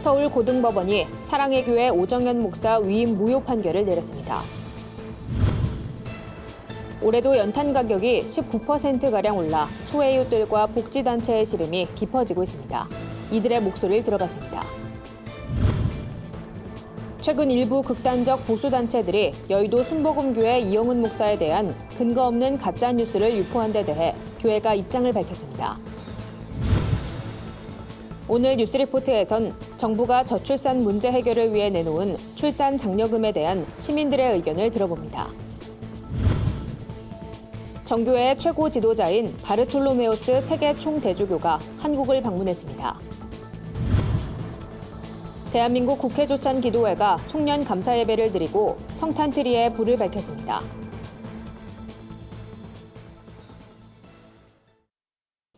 서울고등법원이 사랑의 교회 오정현 목사 위임 무효 판결을 내렸습니다. 올해도 연탄 가격이 19%가량 올라 소외이웃들과 복지단체의 시름이 깊어지고 있습니다. 이들의 목소리를 들어봤습니다. 최근 일부 극단적 보수단체들이 여의도 순복음교회 이영훈 목사에 대한 근거 없는 가짜뉴스를 유포한 데 대해 교회가 입장을 밝혔습니다. 오늘 뉴스리포트에선 정부가 저출산 문제 해결을 위해 내놓은 출산 장려금에 대한 시민들의 의견을 들어봅니다. 정교회의 최고 지도자인 바르톨로메오스 세계 총대주교가 한국을 방문했습니다. 대한민국 국회조찬기도회가 송년 감사 예배를 드리고 성탄트리에 불을 밝혔습니다.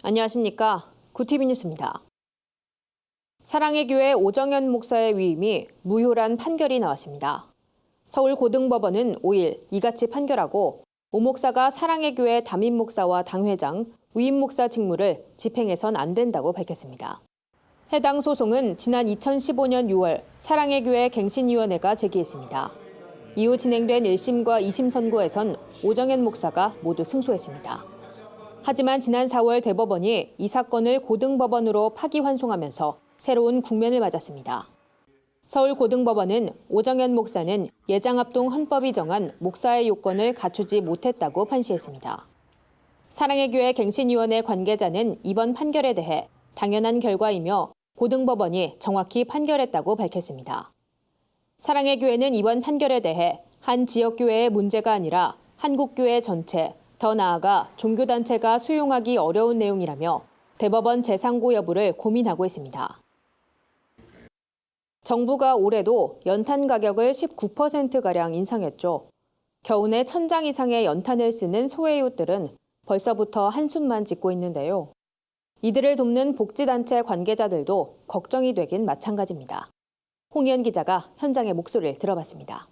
안녕하십니까. 구티비 뉴스입니다. 사랑의 교회 오정현 목사의 위임이 무효란 판결이 나왔습니다. 서울고등법원은 5일 이같이 판결하고 오 목사가 사랑의 교회 담임 목사와 당회장, 위임 목사 직무를 집행해선 안 된다고 밝혔습니다. 해당 소송은 지난 2015년 6월 사랑의 교회 갱신위원회가 제기했습니다. 이후 진행된 1심과 2심 선고에선 오정현 목사가 모두 승소했습니다. 하지만 지난 4월 대법원이 이 사건을 고등법원으로 파기환송하면서 새로운 국면을 맞았습니다. 서울고등법원은 오정현 목사는 예장합동 헌법이 정한 목사의 요건을 갖추지 못했다고 판시했습니다. 사랑의 교회 갱신위원회 관계자는 이번 판결에 대해 당연한 결과이며 고등법원이 정확히 판결했다고 밝혔습니다. 사랑의 교회는 이번 판결에 대해 한 지역교회의 문제가 아니라 한국교회 전체, 더 나아가 종교단체가 수용하기 어려운 내용이라며 대법원 재상고 여부를 고민하고 있습니다. 정부가 올해도 연탄 가격을 19%가량 인상했죠. 겨우내 1,000장 이상의 연탄을 쓰는 소외이웃들은 벌써부터 한숨만 짓고 있는데요. 이들을 돕는 복지단체 관계자들도 걱정이 되긴 마찬가지입니다. 홍희연 기자가 현장의 목소리를 들어봤습니다.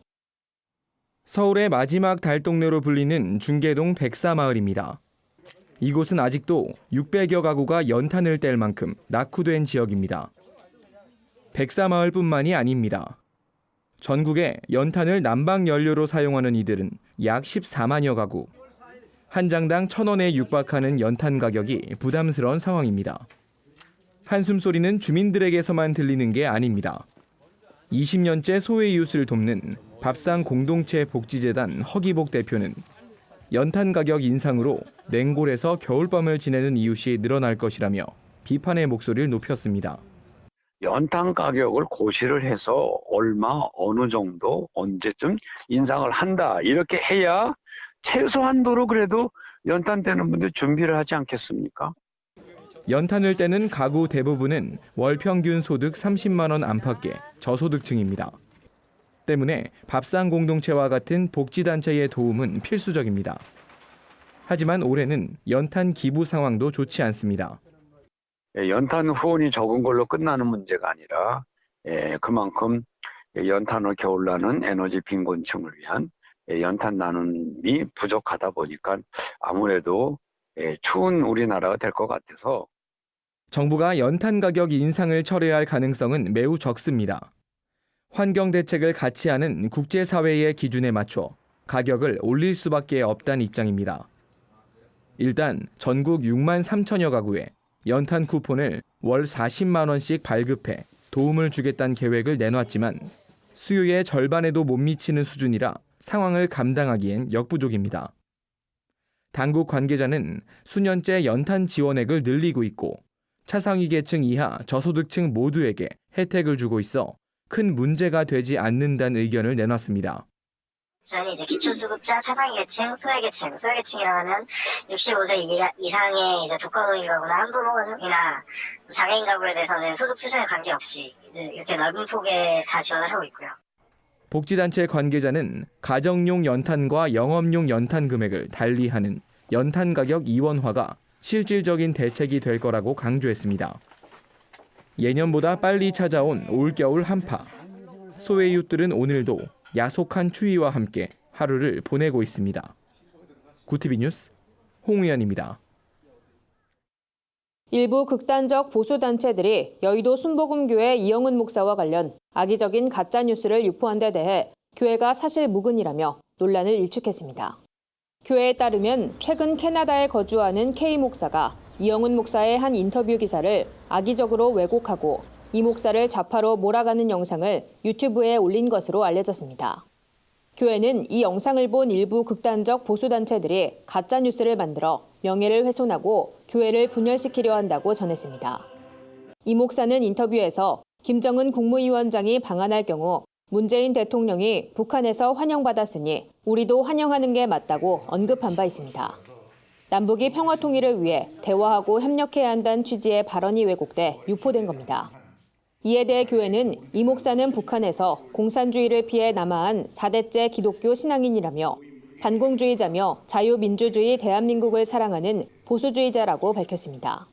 서울의 마지막 달동네로 불리는 중계동 백사마을입니다. 이곳은 아직도 600여 가구가 연탄을 뗄 만큼 낙후된 지역입니다. 백사마을뿐만이 아닙니다. 전국에 연탄을 난방 연료로 사용하는 이들은 약 14만여 가구. 한 장당 1,000원에 육박하는 연탄 가격이 부담스러운 상황입니다. 한숨 소리는 주민들에게서만 들리는 게 아닙니다. 20년째 소외이웃을 돕는 밥상 공동체 복지재단 허기복 대표는 연탄 가격 인상으로 냉골에서 겨울밤을 지내는 이웃이 늘어날 것이라며 비판의 목소리를 높였습니다. 연탄 가격을 고시를 해서 얼마, 어느 정도, 언제쯤 인상을 한다. 이렇게 해야 최소한도로 그래도 연탄 떼는 분들 준비를 하지 않겠습니까? 연탄을 떼는 가구 대부분은 월 평균 소득 30만 원 안팎의 저소득층입니다. 때문에 밥상 공동체와 같은 복지단체의 도움은 필수적입니다. 하지만 올해는 연탄 기부 상황도 좋지 않습니다. 연탄 후원이 적은 걸로 끝나는 문제가 아니라 그만큼 연탄을 겨울나는 에너지 빈곤층을 위한 연탄 나눔이 부족하다 보니까 아무래도 추운 우리나라가 될 것 같아서 정부가 연탄 가격 인상을 철회할 가능성은 매우 적습니다. 환경 대책을 같이 하는 국제사회의 기준에 맞춰 가격을 올릴 수밖에 없다는 입장입니다. 일단 전국 6만 3천여 가구에 연탄 쿠폰을 월 40만 원씩 발급해 도움을 주겠다는 계획을 내놨지만 수요의 절반에도 못 미치는 수준이라 상황을 감당하기엔 역부족입니다. 당국 관계자는 수년째 연탄 지원액을 늘리고 있고 차상위 계층 이하 저소득층 모두에게 혜택을 주고 있어 큰 문제가 되지 않는다는 의견을 내놨습니다. 저는 이제 기초수급자, 차상위계층, 소외계층이라고 하면 65세 이상의 이제 독거노인 가구나 한부모가족이나 장애인 가구에 대해서는 소득 수준에 관계없이 이렇게 넓은 폭에 다 지원을 하고 있고요. 복지단체 관계자는 가정용 연탄과 영업용 연탄 금액을 달리하는 연탄 가격 이원화가 실질적인 대책이 될 거라고 강조했습니다. 예년보다 빨리 찾아온 올겨울 한파. 소외이웃들은 오늘도 야속한 추위와 함께 하루를 보내고 있습니다. 구티비 뉴스 홍우연입니다. 일부 극단적 보수단체들이 여의도 순복음교회 이영훈 목사와 관련 악의적인 가짜뉴스를 유포한 데 대해 교회가 사실 무근이라며 논란을 일축했습니다. 교회에 따르면 최근 캐나다에 거주하는 K 목사가 이영훈 목사의 한 인터뷰 기사를 악의적으로 왜곡하고 이 목사를 좌파로 몰아가는 영상을 유튜브에 올린 것으로 알려졌습니다. 교회는 이 영상을 본 일부 극단적 보수단체들이 가짜뉴스를 만들어 명예를 훼손하고 교회를 분열시키려 한다고 전했습니다. 이 목사는 인터뷰에서 김정은 국무위원장이 방한할 경우 문재인 대통령이 북한에서 환영받았으니 우리도 환영하는 게 맞다고 언급한 바 있습니다. 남북이 평화통일을 위해 대화하고 협력해야 한다는 취지의 발언이 왜곡돼 유포된 겁니다. 이에 대해 교회는 이 목사는 북한에서 공산주의를 피해 남하한 4대째 기독교 신앙인이라며 반공주의자며 자유민주주의 대한민국을 사랑하는 보수주의자라고 밝혔습니다.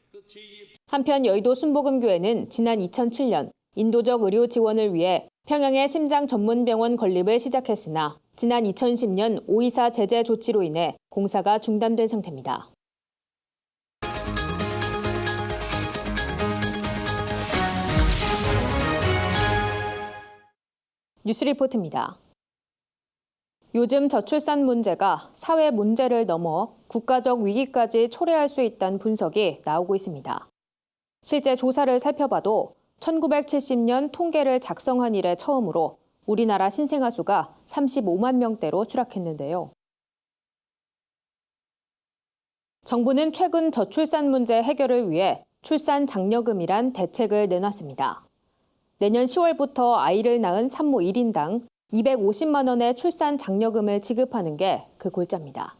한편 여의도 순복음교회는 지난 2007년 인도적 의료 지원을 위해 평양에 심장 전문 병원 건립을 시작했으나 지난 2010년 5.24 제재 조치로 인해 공사가 중단된 상태입니다. 뉴스리포트입니다. 요즘 저출산 문제가 사회 문제를 넘어 국가적 위기까지 초래할 수 있다는 분석이 나오고 있습니다. 실제 조사를 살펴봐도 1970년 통계를 작성한 이래 처음으로 우리나라 신생아 수가 35만 명대로 추락했는데요. 정부는 최근 저출산 문제 해결을 위해 출산 장려금이란 대책을 내놨습니다. 내년 10월부터 아이를 낳은 산모 1인당 250만 원의 출산 장려금을 지급하는 게 그 골자입니다.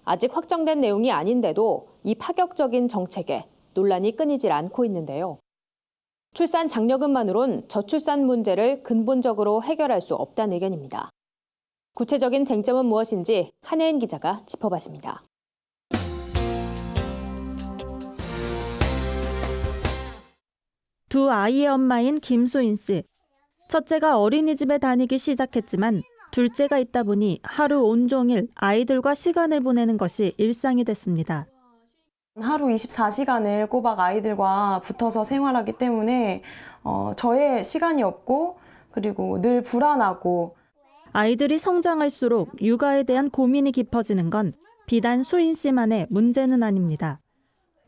아직 확정된 내용이 아닌데도 이 파격적인 정책에 논란이 끊이질 않고 있는데요. 출산 장려금만으론 저출산 문제를 근본적으로 해결할 수 없다는 의견입니다. 구체적인 쟁점은 무엇인지 한혜인 기자가 짚어봤습니다. 두 아이의 엄마인 김수인 씨. 첫째가 어린이집에 다니기 시작했지만 둘째가 있다 보니 하루 온종일 아이들과 시간을 보내는 것이 일상이 됐습니다. 하루 24시간을 꼬박 아이들과 붙어서 생활하기 때문에 저의 시간이 없고 그리고 늘 불안하고 아이들이 성장할수록 육아에 대한 고민이 깊어지는 건 비단 수인 씨만의 문제는 아닙니다.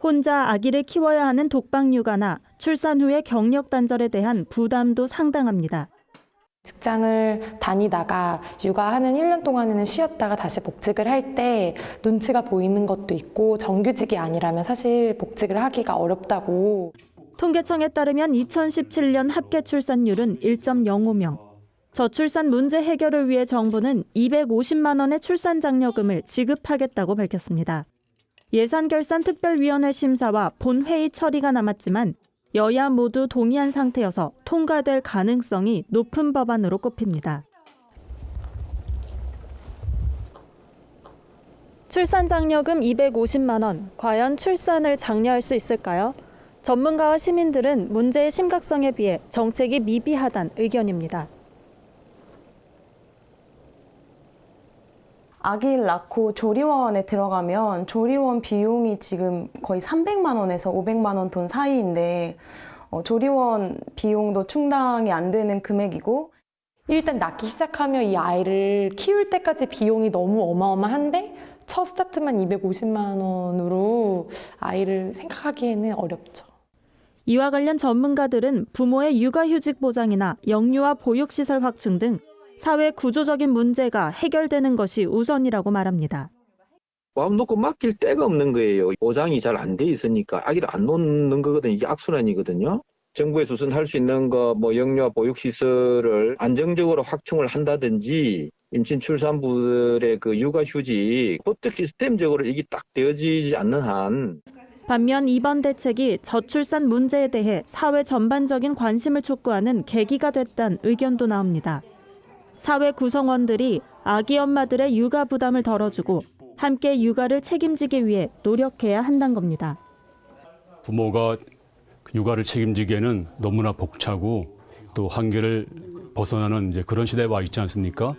혼자 아기를 키워야 하는 독박 육아나 출산 후의 경력 단절에 대한 부담도 상당합니다. 직장을 다니다가 육아하는 1년 동안에는 쉬었다가 다시 복직을 할 때 눈치가 보이는 것도 있고 정규직이 아니라면 사실 복직을 하기가 어렵다고. 통계청에 따르면 2017년 합계 출산율은 1.05명. 저출산 문제 해결을 위해 정부는 250만 원의 출산 장려금을 지급하겠다고 밝혔습니다. 예산결산특별위원회 심사와 본회의 처리가 남았지만 여야 모두 동의한 상태여서 통과될 가능성이 높은 법안으로 꼽힙니다. 출산 장려금 250만 원, 과연 출산을 장려할 수 있을까요? 전문가와 시민들은 문제의 심각성에 비해 정책이 미비하다는 의견입니다. 아기를 낳고 조리원에 들어가면 조리원 비용이 지금 거의 300만 원에서 500만 원 돈 사이인데 조리원 비용도 충당이 안 되는 금액이고 일단 낳기 시작하면 이 아이를 키울 때까지 비용이 너무 어마어마한데 첫 스타트만 250만 원으로 아이를 생각하기에는 어렵죠. 이와 관련 전문가들은 부모의 육아휴직 보장이나 영유아 보육시설 확충 등 사회 구조적인 문제가 해결되는 것이 우선이라고 말합니다. 마음 놓고 맡길 데가 없는 거예요. 보장이 잘 안 돼 있으니까 아기를 안 놓는 거거든요. 이게 악순환이거든요. 정부에서 우선 할 수 있는 거 영유아 보육시설을 안정적으로 확충을 한다든지 임신 출산부들의 그 육아휴직 보트 시스템적으로 이게 딱 되어지지 않는 한 반면 이번 대책이 저출산 문제에 대해 사회 전반적인 관심을 촉구하는 계기가 됐다는 의견도 나옵니다. 사회 구성원들이 아기 엄마들의 육아 부담을 덜어주고 함께 육아를 책임지기 위해 노력해야 한다는 겁니다. 부모가 육아를 책임지기에는 너무나 벅차고 또 한계를 벗어나는 이제 그런 시대에 와 있지 않습니까?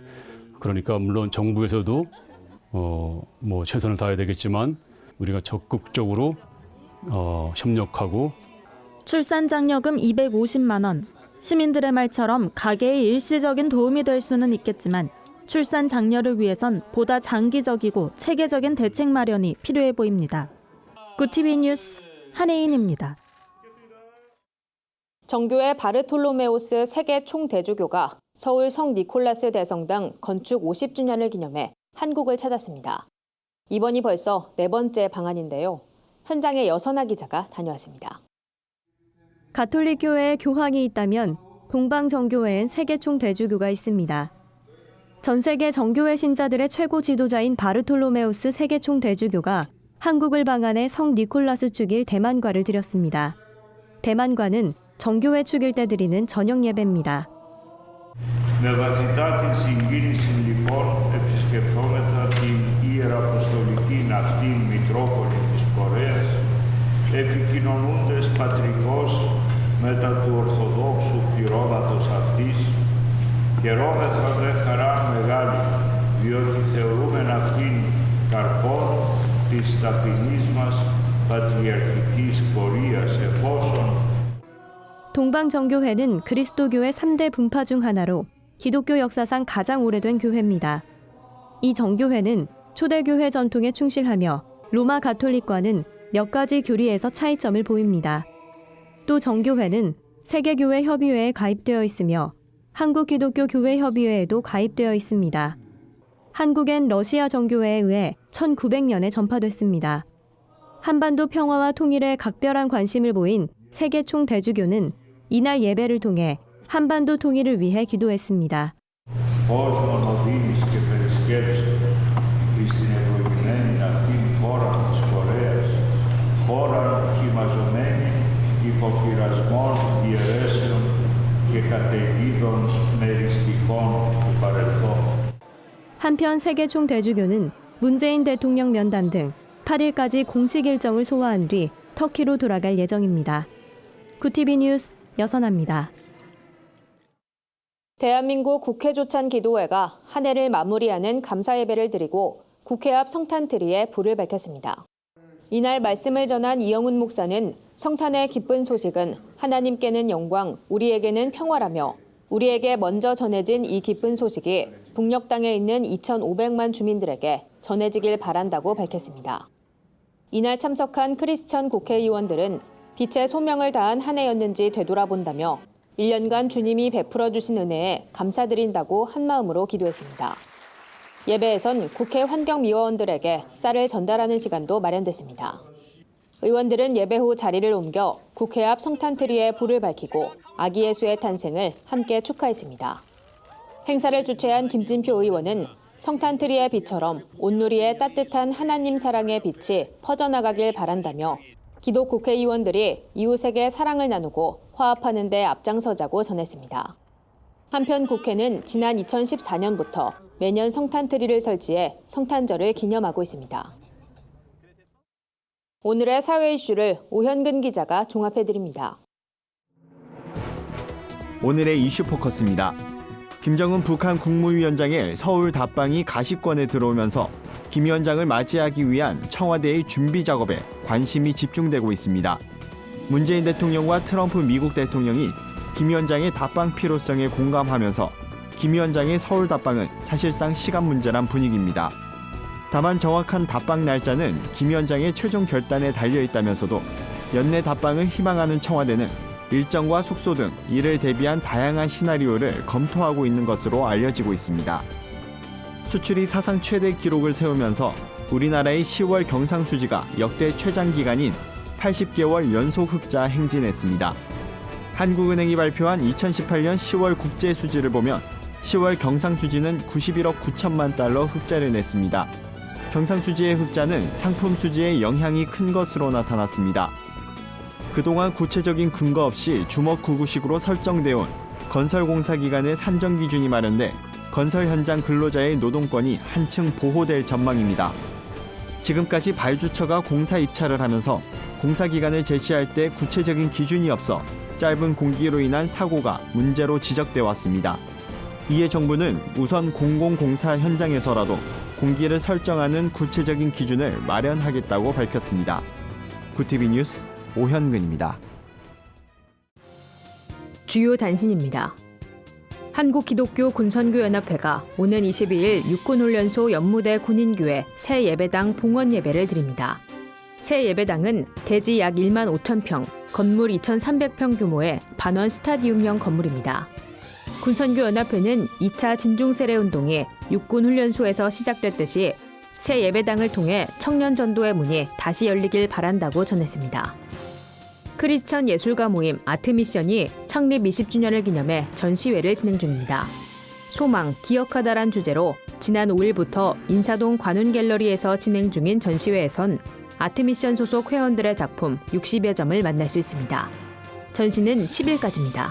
그러니까 물론 정부에서도 최선을 다해야 되겠지만 우리가 적극적으로 협력하고 출산 장려금 250만 원. 시민들의 말처럼 가계의 일시적인 도움이 될 수는 있겠지만 출산 장려를 위해선 보다 장기적이고 체계적인 대책 마련이 필요해 보입니다. 구티비 뉴스 한혜인입니다. 정교회 바르톨로메오스 세계 총대주교가 서울 성 니콜라스 대성당 건축 50주년을 기념해 한국을 찾았습니다. 이번이 벌써 4번째 방한인데요. 현장에 여선아 기자가 다녀왔습니다. 가톨릭 교회에 교황이 있다면 동방정교회엔 세계 총대주교가 있습니다. 전 세계 정교회 신자들의 최고 지도자인 바르톨로메우스 세계 총대주교가 한국을 방한해 성 니콜라스 축일 대만과를 드렸습니다. 대만과는 정교회 축일 때 드리는 저녁 예배입니다. Με βαθιά την συγκίνηση λοιπόν επισκεφθόμεθα την ιεραποστολική αυτήν Μητρόπολη της Κορέας, επικοινωνούντες πατρικώς μετά του Ορθοδόξου πληρώματος αυτής, χαιρόμεθα δε χαρά μεγάλη, διότι θεωρούμεν αυτήν καρπόν της ταπεινής μας πατριαρχικής πορείας εφόσον 동방정교회는 그리스도교의 3대 분파 중 하나로 기독교 역사상 가장 오래된 교회입니다. 이 정교회는 초대교회 전통에 충실하며 로마 가톨릭과는 몇 가지 교리에서 차이점을 보입니다. 또 정교회는 세계교회 협의회에 가입되어 있으며 한국기독교교회협의회에도 가입되어 있습니다. 한국엔 러시아 정교회에 의해 1900년에 전파됐습니다. 한반도 평화와 통일에 각별한 관심을 보인 세계 총대주교는 이날 예배를 통해 한반도 통일을 위해 기도했습니다. κόσμον οδύνης και περισκέψε εις την ευλογημένη αυτήν χώρα της Κορέας, χώρα χυμαζωμένη υποπειρασμών, διαιρέσεων και καταιγίδων μεριστικών του παρελθόν. 한편 세계 총대주교는 문재인 대통령 면담 등 8일까지 공식 일정을 소화한 뒤 터키로 돌아갈 예정입니다. 구티비 뉴스 여선아입니다. 대한민국 국회조찬 기도회가 한 해를 마무리하는 감사 예배를 드리고 국회 앞 성탄트리에 불을 밝혔습니다. 이날 말씀을 전한 이영훈 목사는 성탄의 기쁜 소식은 하나님께는 영광, 우리에게는 평화라며 우리에게 먼저 전해진 이 기쁜 소식이 북녘 땅에 있는 2,500만 주민들에게 전해지길 바란다고 밝혔습니다. 이날 참석한 크리스천 국회의원들은 빛의 소명을 다한 한 해였는지 되돌아본다며 1년간 주님이 베풀어 주신 은혜에 감사드린다고 한마음으로 기도했습니다. 예배에선 국회 환경미화원들에게 쌀을 전달하는 시간도 마련됐습니다. 의원들은 예배 후 자리를 옮겨 국회 앞 성탄트리에 불을 밝히고 아기 예수의 탄생을 함께 축하했습니다. 행사를 주최한 김진표 의원은 성탄트리의 빛처럼 온누리의 따뜻한 하나님 사랑의 빛이 퍼져나가길 바란다며 기독 국회의원들이 이웃에게 사랑을 나누고 화합하는 데 앞장서자고 전했습니다. 한편 국회는 지난 2014년부터 매년 성탄트리를 설치해 성탄절을 기념하고 있습니다. 오늘의 사회 이슈를 오현근 기자가 종합해드립니다. 오늘의 이슈 포커스입니다. 김정은 북한 국무위원장의 서울 답방이 가십권에 들어오면서 김 위원장을 맞이하기 위한 청와대의 준비 작업에 관심이 집중되고 있습니다. 문재인 대통령과 트럼프 미국 대통령이 김 위원장의 답방 필요성에 공감하면서 김 위원장의 서울 답방은 사실상 시간 문제란 분위기입니다. 다만 정확한 답방 날짜는 김 위원장의 최종 결단에 달려있다면서도 연내 답방을 희망하는 청와대는 일정과 숙소 등 이를 대비한 다양한 시나리오를 검토하고 있는 것으로 알려지고 있습니다. 수출이 사상 최대 기록을 세우면서 우리나라의 10월 경상수지가 역대 최장기간인 80개월 연속 흑자 행진했습니다. 한국은행이 발표한 2018년 10월 국제수지를 보면 10월 경상수지는 91억 9천만 달러 흑자를 냈습니다. 경상수지의 흑자는 상품수지에 영향이 큰 것으로 나타났습니다. 그동안 구체적인 근거 없이 주먹구구식으로 설정되어 온 건설공사 기간의 산정 기준이 마련돼 건설 현장 근로자의 노동권이 한층 보호될 전망입니다. 지금까지 발주처가 공사 입찰을 하면서 공사 기간을 제시할 때 구체적인 기준이 없어 짧은 공기로 인한 사고가 문제로 지적돼 왔습니다. 이에 정부는 우선 공공공사 현장에서라도 공기를 설정하는 구체적인 기준을 마련하겠다고 밝혔습니다. 구티비 뉴스 오현근입니다. 주요 단신입니다. 한국기독교군선교연합회가 오는 22일 육군훈련소 연무대 군인교회 새 예배당 봉헌 예배를 드립니다. 새 예배당은 대지 약 1만 5천 평, 건물 2,300평 규모의 반원 스타디움형 건물입니다. 군선교연합회는 2차 진중세례운동이 육군훈련소에서 시작됐듯이 새 예배당을 통해 청년 전도의 문이 다시 열리길 바란다고 전했습니다. 크리스천 예술가 모임 아트미션이 창립 20주년을 기념해 전시회를 진행 중입니다. 소망, 기억하다란 주제로 지난 5일부터 인사동 관훈갤러리에서 진행 중인 전시회에선 아트미션 소속 회원들의 작품 60여 점을 만날 수 있습니다. 전시는 10일까지입니다.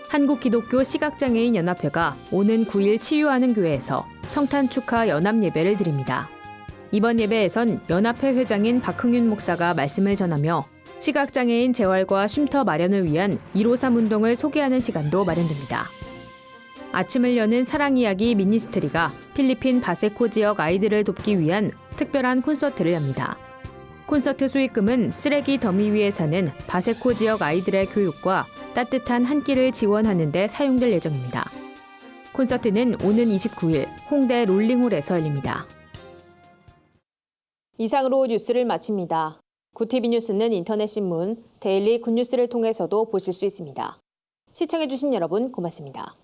한국기독교 시각장애인 연합회가 오는 9일 치유하는 교회에서 성탄 축하 연합 예배를 드립니다. 이번 예배에선 연합회 회장인 박흥윤 목사가 말씀을 전하며 시각장애인 재활과 쉼터 마련을 위한 153 운동을 소개하는 시간도 마련됩니다. 아침을 여는 사랑이야기 미니스트리가 필리핀 바세코 지역 아이들을 돕기 위한 특별한 콘서트를 엽니다. 콘서트 수익금은 쓰레기 더미 위에 사는 바세코 지역 아이들의 교육과 따뜻한 한 끼를 지원하는 데 사용될 예정입니다. 콘서트는 오는 29일 홍대 롤링홀에서 열립니다. 이상으로 뉴스를 마칩니다. 구티비 뉴스는 인터넷 신문 데일리 굿뉴스를 통해서도 보실 수 있습니다. 시청해주신 여러분 고맙습니다.